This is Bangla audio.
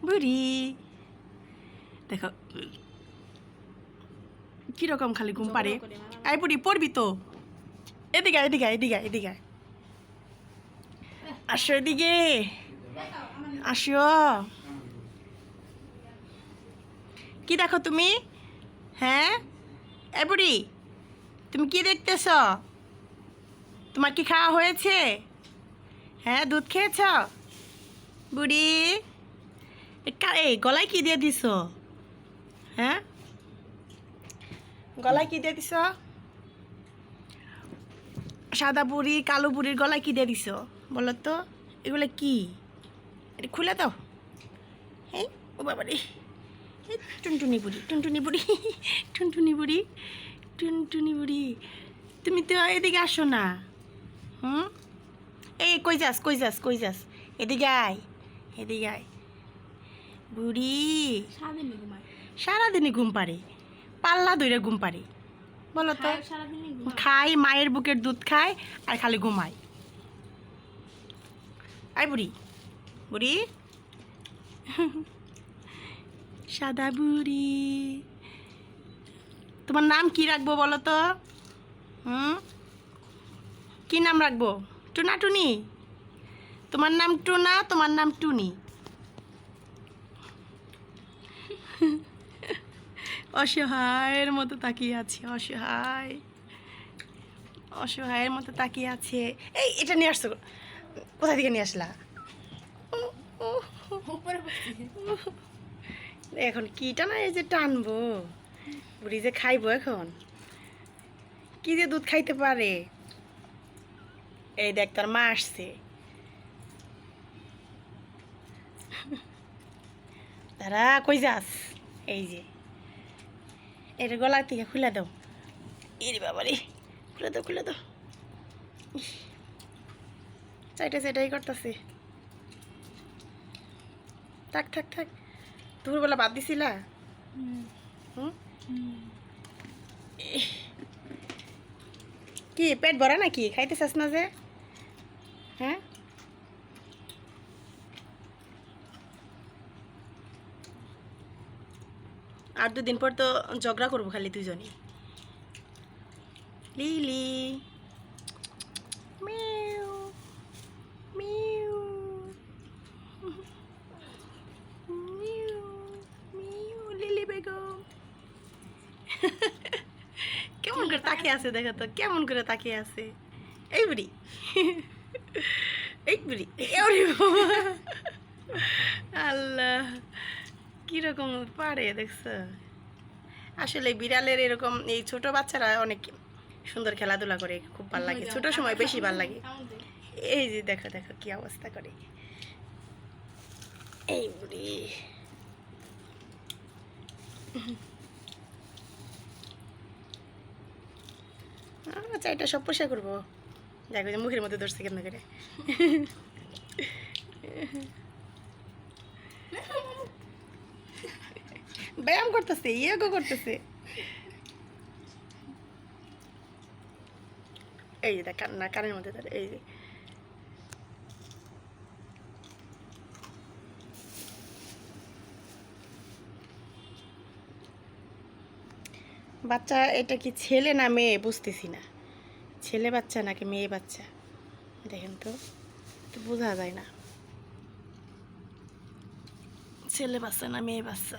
বুড়ি দেখো কিরকম খালি ঘুম পারে। আই বুড়ি পড়বি তো, এদিকে এদিকে এদিকে এদিকে আসো, এদিকে আসো। কি দেখো তুমি? হ্যাঁ এই বুড়ি, তুমি কি দেখতেছ? তোমার কি খাওয়া হয়েছে? হ্যাঁ দুধ খেয়েছ বুড়ি? এই গলায় কি দিয়ে দিছ? হ্যাঁ গলায় কি দিয়ে দিছ? সাদা বুড়ি কালো বুড়ির গলায় কি দিয়ে দিছ বলো তো? এগুলো কি? এটা খুলে দাও। এই ও বাবা রে, টুনটুনি বুড়ি টুনটুনি বুড়ি টুনটুনি বুড়ি টুনটুনি বুড়ি, তুমি তো এদিকে আসো না। হুম এই কই যাস কই যাস কই যাস? এদিকে আয় এদিকে আয়। বুড়ি সারাদিনই ঘুম পারে, পাল্লা ধরে ঘুম পারে বলো তো? খাই মায়ের বুকের দুধ খায় আর খালি ঘুমায়। আয় বুড়ি বুড়ি সাদা বুড়ি, তোমার নাম কি রাখবো বলো তো? কি নাম রাখবো? টুনা টুনি? তোমার নাম টুনা, তোমার নাম টুনি? অসহায়ের মতো তাকিয়ে আছে, অসহায় অসহায়ের মতো তাকিয়ে আছে। এই এটা নিয়ে আসছো কোথা থেকে নিয়ে আসলা? এখন কিটা না এই যে টানবো, বুড়ি যে খাইবো এখন, কি যে দুধ খাইতে পারে। এই দেখ তোর মা আসছে, তারা কই যাস? এই যে এটা গলা থেকে খুলে দাও। এরে বাবা রে, খুলে দাও খুলে দাও। চাইটা সেটাই করতেছে। থাক থাক থাক, দুপুরবেলা বাদ দিছিলা? কি পেট ভরা নাকি? খাইতে চাস না যে? হ্যাঁ আর দুদিন পর তো ঝগড়া করবো খালি দুজনই। Lily mu mu mu mu, lily Begum কেমন করে তাকিয়ে আছে দেখো তো, কেমন করে তাকিয়ে আছে। এই বুড়ি এই বুড়ি আল্লাহ কিরকম পারে দেখছো? আসলে বিড়ালের এরকম এই ছোট বাচ্চারা অনেক সুন্দর খেলাধুলা করে, খুব ভালো লাগে, ছোট সময় বেশি ভালো লাগে। এই যে দেখো দেখো কি অবস্থা করে এই বুড়ি। আচ্ছা এটা সব পোষা করবো, দেখো যে মুখের মধ্যে ধরছে কেমন করে। ব্যায়াম করতেছে, ইয়োগা করতেছে। এই যে দেখ না কানের মধ্যে ধরে, এই যে বাচ্চা এটা কি ছেলে না মেয়ে বুঝতেছি না, ছেলে বাচ্চা নাকি মেয়ে বাচ্চা দেখেন তো, তো বোঝা যায় না ছেলে বাচ্চা না মেয়ে বাচ্চা।